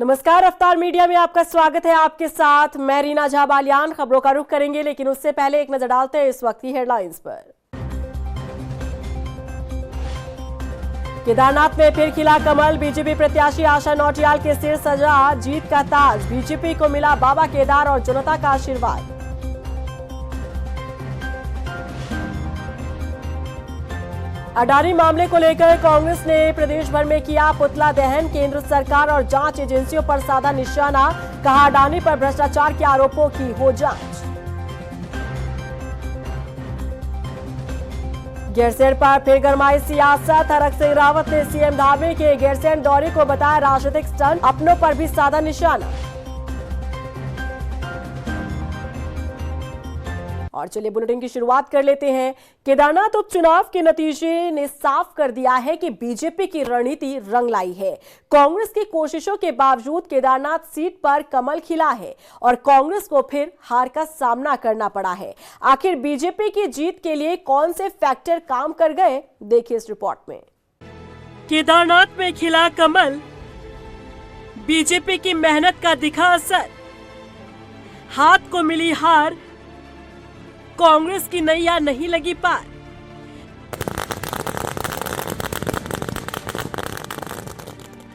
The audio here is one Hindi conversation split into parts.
नमस्कार, अवतार मीडिया में आपका स्वागत है। आपके साथ मैं रीना झा बालियान। खबरों का रुख करेंगे, लेकिन उससे पहले एक नजर डालते हैं इस वक्त की हेडलाइंस पर। केदारनाथ में फिर खिला कमल, बीजेपी प्रत्याशी आशा नौटियाल के सिर सजा जीत का ताज। बीजेपी को मिला बाबा केदार और जनता का आशीर्वाद। अडानी मामले को लेकर कांग्रेस ने प्रदेश भर में किया पुतला दहन। केंद्र सरकार और जांच एजेंसियों पर साधा निशाना, कहा अडानी पर भ्रष्टाचार के आरोपों की हो जांच। गैरसैंण पर फिर गरमाई सियासत, हरक सिंह रावत ने सीएम धामी के गैरसैंण दौरे को बताया राजनीतिक स्टंट, अपनों पर भी साधा निशाना। और चलिए बुलेटिन की शुरुआत कर लेते हैं। केदारनाथ उपचुनाव के नतीजे ने साफ कर दिया है कि बीजेपी की रणनीति रंग लाई है। कांग्रेस की कोशिशों के बावजूद केदारनाथ सीट पर कमल खिला है और कांग्रेस को फिर हार का सामना करना पड़ा है। आखिर बीजेपी की जीत के लिए कौन से फैक्टर काम कर गए, देखिए इस रिपोर्ट में। केदारनाथ में खिला कमल, बीजेपी की मेहनत का दिखा असर, हाथ को मिली हार, कांग्रेस की नैया नहीं लगी पार।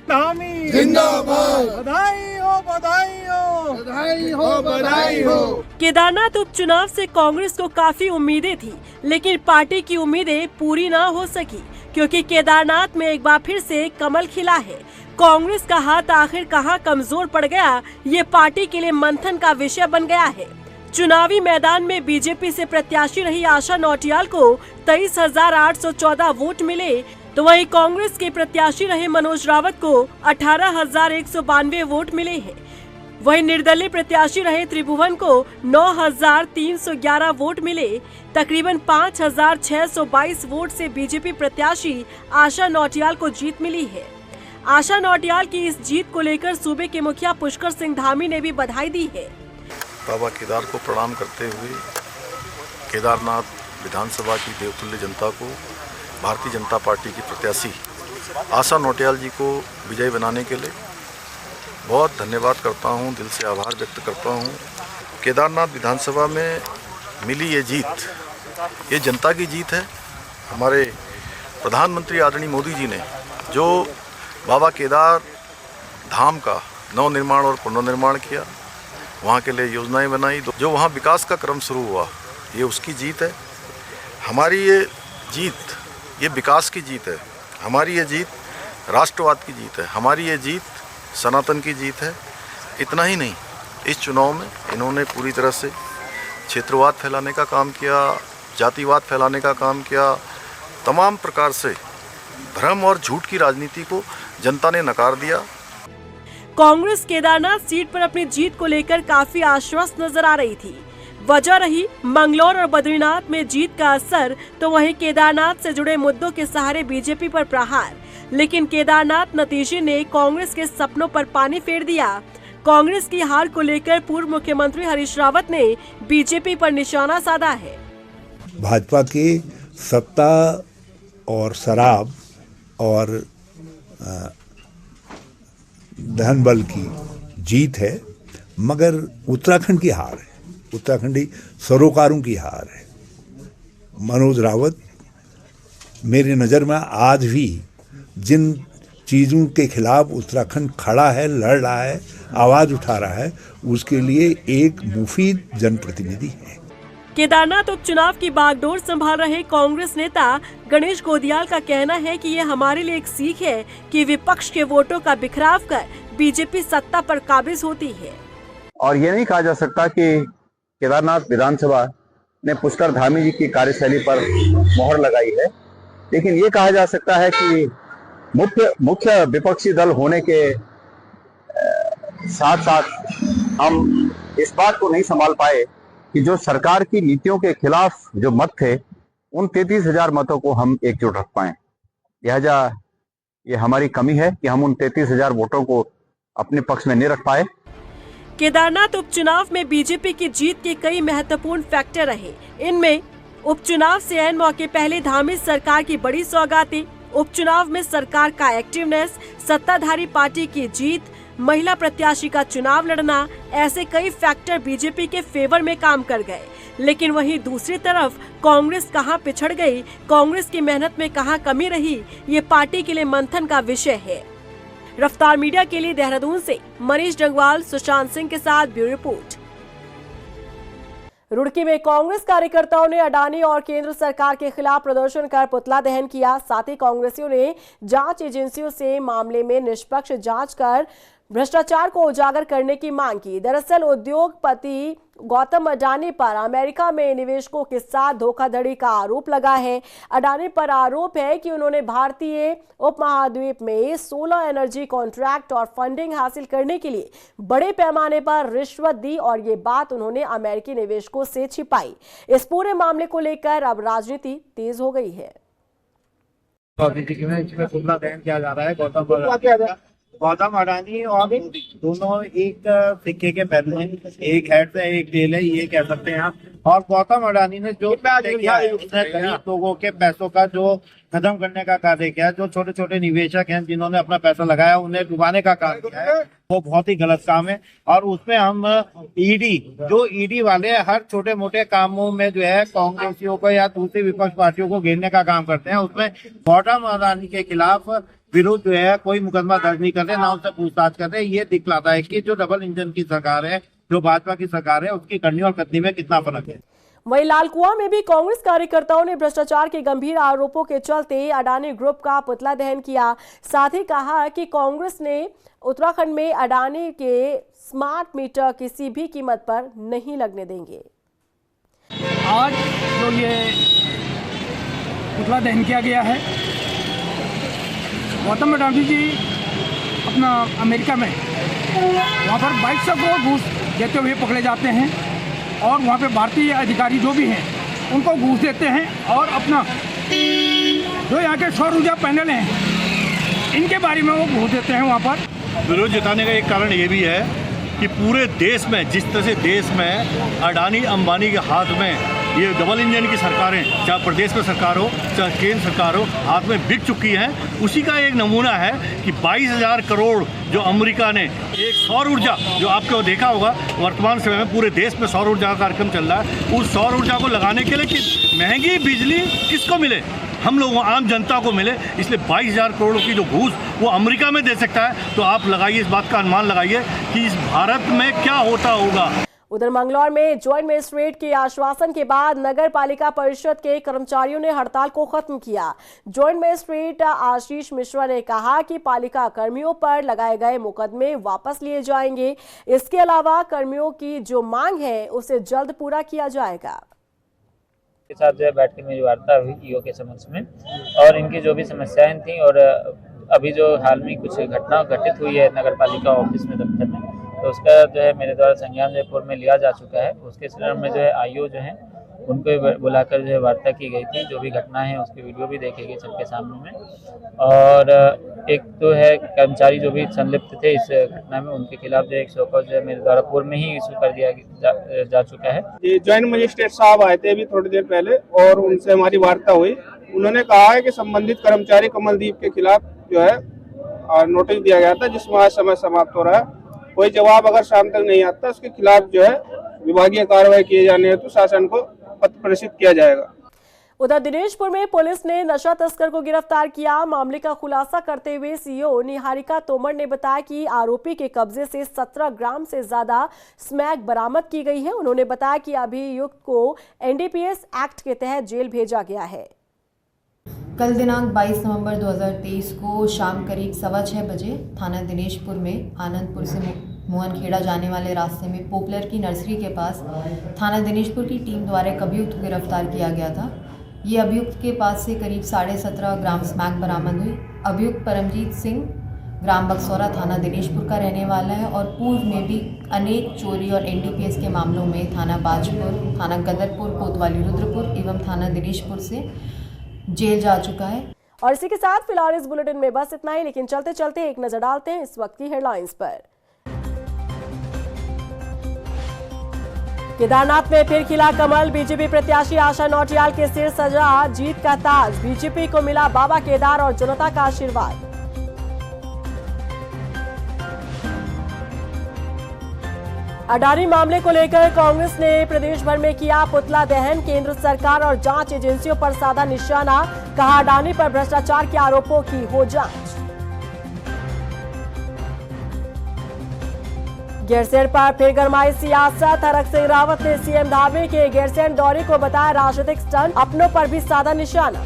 धामी जिंदाबाद, बधाई हो, बधाई हो, बधाई हो, बधाई हो। केदारनाथ उपचुनाव से कांग्रेस को काफी उम्मीदें थी, लेकिन पार्टी की उम्मीदें पूरी ना हो सकी, क्योंकि केदारनाथ में एक बार फिर से कमल खिला है। कांग्रेस का हाथ आखिर कहां कमजोर पड़ गया, ये पार्टी के लिए मंथन का विषय बन गया है। चुनावी मैदान में बीजेपी से प्रत्याशी रही आशा नौटियाल को 23,814 वोट मिले, तो वहीं कांग्रेस के प्रत्याशी रहे मनोज रावत को 18,192 वोट मिले हैं। वहीं निर्दलीय प्रत्याशी रहे त्रिभुवन को 9,311 वोट मिले। तकरीबन 5,622 वोट से बीजेपी प्रत्याशी आशा नौटियाल को जीत मिली है। आशा नौटियाल की इस जीत को लेकर सूबे के मुखिया पुष्कर सिंह धामी ने भी बधाई दी है। बाबा केदार को प्रणाम करते हुए केदारनाथ विधानसभा की देवतुल्य जनता को भारतीय जनता पार्टी की प्रत्याशी आशा नौटियाल जी को विजयी बनाने के लिए बहुत धन्यवाद करता हूं, दिल से आभार व्यक्त करता हूं। केदारनाथ विधानसभा में मिली ये जीत, ये जनता की जीत है। हमारे प्रधानमंत्री आदरणीय मोदी जी ने जो बाबा केदार धाम का नवनिर्माण और पुनर्निर्माण किया, वहाँ के लिए योजनाएं बनाई, जो वहाँ विकास का क्रम शुरू हुआ, ये उसकी जीत है। हमारी ये जीत, ये विकास की जीत है। हमारी ये जीत राष्ट्रवाद की जीत है। हमारी ये जीत सनातन की जीत है। इतना ही नहीं, इस चुनाव में इन्होंने पूरी तरह से क्षेत्रवाद फैलाने का काम किया, जातिवाद फैलाने का काम किया। तमाम प्रकार से भ्रम और झूठ की राजनीति को जनता ने नकार दिया। कांग्रेस केदारनाथ सीट पर अपनी जीत को लेकर काफी आश्वस्त नजर आ रही थी। वजह रही मंगलौर और बद्रीनाथ में जीत का असर, तो वहीं केदारनाथ से जुड़े मुद्दों के सहारे बीजेपी पर प्रहार। लेकिन केदारनाथ नतीजे ने कांग्रेस के सपनों पर पानी फेर दिया। कांग्रेस की हार को लेकर पूर्व मुख्यमंत्री हरीश रावत ने बीजेपी पर निशाना साधा है। भाजपा की सत्ता और शराब और धन बल की जीत है, मगर उत्तराखंड की हार है, उत्तराखंडी सरोकारों की हार है। मनोज रावत मेरी नज़र में आज भी जिन चीज़ों के खिलाफ उत्तराखंड खड़ा है, लड़ रहा है, आवाज़ उठा रहा है, उसके लिए एक मुफीद जनप्रतिनिधि है। केदारनाथ उपचुनाव की बागडोर संभाल रहे कांग्रेस नेता गणेश गोदियाल का कहना है कि ये हमारे लिए एक सीख है कि विपक्ष के वोटों का बिखराव कर बीजेपी सत्ता पर काबिज होती है। और ये नहीं कहा जा सकता कि केदारनाथ विधानसभा ने पुष्कर धामी जी की कार्यशैली पर मोहर लगाई है, लेकिन ये कहा जा सकता है कि मुख्य विपक्षी दल होने के साथ साथ हम इस बात को नहीं संभाल पाए कि जो सरकार की नीतियों के खिलाफ जो मत थे, उन 33,000 मतों को हम एकजुट रख पाए। लिहाजा ये हमारी कमी है कि हम उन 33,000 वोटों को अपने पक्ष में नहीं रख पाए। केदारनाथ उपचुनाव में बीजेपी की जीत के कई महत्वपूर्ण फैक्टर रहे। इनमें उपचुनाव से ऐन मौके पहले धामी सरकार की बड़ी सौगातें, उपचुनाव में सरकार का एक्टिवनेस, सत्ताधारी पार्टी की जीत, महिला प्रत्याशी का चुनाव लड़ना, ऐसे कई फैक्टर बीजेपी के फेवर में काम कर गए। लेकिन वहीं दूसरी तरफ कांग्रेस कहां पिछड़ गई, कांग्रेस की मेहनत में कहां कमी रही, ये पार्टी के लिए मंथन का विषय है। रफ्तार मीडिया के लिए देहरादून से मनीष जंगवाल, सुशांत सिंह के साथ ब्यूरो रिपोर्ट। रुड़की में कांग्रेस कार्यकर्ताओं ने अडानी और केंद्र सरकार के खिलाफ प्रदर्शन कर पुतला दहन किया। साथ ही कांग्रेसियों ने जांच एजेंसियों से मामले में निष्पक्ष जांच कर भ्रष्टाचार को उजागर करने की मांग की। दरअसल उद्योगपति गौतम अडानी पर अमेरिका में निवेशकों के साथ धोखाधड़ी का आरोप लगा है। अडानी पर आरोप है कि उन्होंने भारतीय उपमहाद्वीप में सोलर एनर्जी कॉन्ट्रैक्ट और फंडिंग हासिल करने के लिए बड़े पैमाने पर रिश्वत दी और ये बात उन्होंने अमेरिकी निवेशकों से छिपाई। इस पूरे मामले को लेकर अब राजनीति तेज हो गई है। किया जा रहा है गौतम अडानी और दोनों एक सिक्के के पहलू हैं, एक हेड है एक टेल है, ये कह सकते हैं आप। और गौतम अडानी ने जो किया गरीब लोगों के पैसों का जो खत्म करने का कार्य किया, जो छोटे छोटे निवेशक हैं जिन्होंने अपना पैसा लगाया उन्हें डुबाने का काम किया है, वो बहुत ही गलत काम है। और उसमें हम ईडी वाले हर छोटे मोटे कामों में जो है कांग्रेसियों को या दूसरी विपक्ष पार्टियों को घेरने का काम करते हैं। उसमें गौतम अडानी के खिलाफ विरोध जो है कोई मुकदमा दर्ज नहीं करते, ना उससे पूछताछ करते। ये दिखलाता है कि जो डबल इंजन की सरकार है, जो भाजपा की सरकार है, उसकी करनी और करनी में कितना फर्क है। वहीं लालकुआं में भी कांग्रेस कार्यकर्ताओं ने भ्रष्टाचार के गंभीर आरोपों के चलते अडानी ग्रुप का पुतला दहन किया। साथ ही कहा कि कांग्रेस ने उत्तराखंड में अडानी के स्मार्ट मीटर किसी भी कीमत पर नहीं लगने देंगे। आज जो ये पुतला दहन किया गया है, गौतम अडानी जी अपना अमेरिका में वहाँ पर 2200 करोड़ घूस देते हुए पकड़े जाते हैं और वहाँ पे भारतीय अधिकारी जो भी हैं उनको घूस देते हैं और अपना जो यहाँ के सौर ऊर्जा पैनल हैं इनके बारे में वो घूस देते हैं। वहाँ पर विरोध जताने का एक कारण ये भी है कि पूरे देश में जिस तरह से देश में अडानी अंबानी के हाथ में ये डबल इंजन की सरकारें, चाहे प्रदेश में सरकार हो चाहे केंद्र सरकार हो, हाथ में बिक चुकी हैं, उसी का एक नमूना है कि 22,000 करोड़ जो अमेरिका ने एक सौर ऊर्जा, जो आपको देखा होगा वर्तमान समय में पूरे देश में सौर ऊर्जा का कार्यक्रम चल रहा है, उस सौर ऊर्जा को लगाने के लिए कि महंगी बिजली किसको मिले, हम लोग आम जनता को मिले, इसलिए 22,000 करोड़ की जो घूस वो अमेरिका में दे सकता है। तो आप लगाइए, इस बात का अनुमान लगाइए कि इस भारत में क्या होता होगा। उधर मंगलौर में ज्वाइंट मजिस्ट्रेट के आश्वासन के बाद नगर पालिका परिषद के कर्मचारियों ने हड़ताल को खत्म किया। ज्वाइंट मजिस्ट्रेट आशीष मिश्रा ने कहा कि पालिका कर्मियों पर लगाए गए मुकदमे वापस लिए जाएंगे। इसके अलावा कर्मियों की जो मांग है उसे जल्द पूरा किया जाएगा। के साथ जो है बैठ के मेरी वार्ता हुई ईओ के समक्ष में, और इनकी जो भी समस्याएं थी और अभी जो हाल में कुछ घटना घटित हुई है नगर पालिका ऑफिस में, दफ्तर में, तो उसका जो है मेरे द्वारा संज्ञान जयपुर में लिया जा चुका है। उसके संदर्भ में जो है आईओ जो है उनको बुलाकर जो है वार्ता की गई थी। जो भी घटना है उसकी वीडियो भी देखे गए सबके सामने में, और एक तो है कर्मचारी जो भी संलिप्त थे इस घटना में, उनके खिलाफ जो एक शोकॉज जो है मेरे द्वारा पूर्व में ही इशू कर दिया जा चुका है। ये ज्वाइंट मजिस्ट्रेट साहब आए थे अभी थोड़ी देर पहले और उनसे हमारी वार्ता हुई। उन्होंने कहा है कि संबंधित कर्मचारी कमलदीप के खिलाफ जो है नोटिस दिया गया था, जिसमें आज समय समाप्त हो रहा है। कोई जवाब अगर शाम तक नहीं आता उसके खिलाफ जो है विभागीय कार्रवाई किए जाने हेतु शासन को पत्र प्रेषित किया जाएगा। उधर दिनेशपुर में पुलिस ने नशा तस्कर को गिरफ्तार किया। मामले का खुलासा करते हुए सीओ निहारिका तोमर ने बताया कि आरोपी के कब्जे से 17 ग्राम से ज्यादा स्मैक बरामद की गई है। उन्होंने बताया कि अभियुक्त को एनडीपीएस एक्ट के तहत जेल भेजा गया है। कल दिनांक 22 नवंबर 2023 को शाम करीब 6:15 बजे थाना दिनेशपुर में आनंदपुर से मोहनखेड़ा जाने वाले रास्ते में पोपलर की नर्सरी के पास थाना दिनेशपुर की टीम द्वारा एक अभियुक्त को गिरफ्तार किया गया था। ये अभियुक्त के पास से करीब 17.5 ग्राम स्मैक बरामद हुई। अभियुक्त परमजीत सिंह ग्राम बक्सौरा थाना दिनेशपुर का रहने वाला है और पूर्व में भी अनेक चोरी और एनडीपीएस के मामलों में थाना बाजपुर, थाना गदरपुर, कोतवाली रुद्रपुर एवं थाना दिनेशपुर से जेल जा चुका है। और इसी के साथ फिलहाल इस बुलेटिन में बस इतना ही, लेकिन चलते चलते एक नजर डालते हैं इस वक्त की हेडलाइंस पर। केदारनाथ में फिर खिला कमल, बीजेपी प्रत्याशी आशा नौटियाल के सिर सजा जीत का ताज, बीजेपी को मिला बाबा केदार और जनता का आशीर्वाद। अडानी मामले को लेकर कांग्रेस ने प्रदेश भर में किया पुतला दहन। केंद्र सरकार और जांच एजेंसियों पर साधा निशाना। कहा अडानी पर भ्रष्टाचार के आरोपों की हो जांच। गैरसैंण पर फिर गरमाई सियासत। हरक सिंह रावत ने सीएम धामी के गैरसैंण दौरे को बताया राजनीतिक स्टंट। अपनों पर भी साधा निशाना।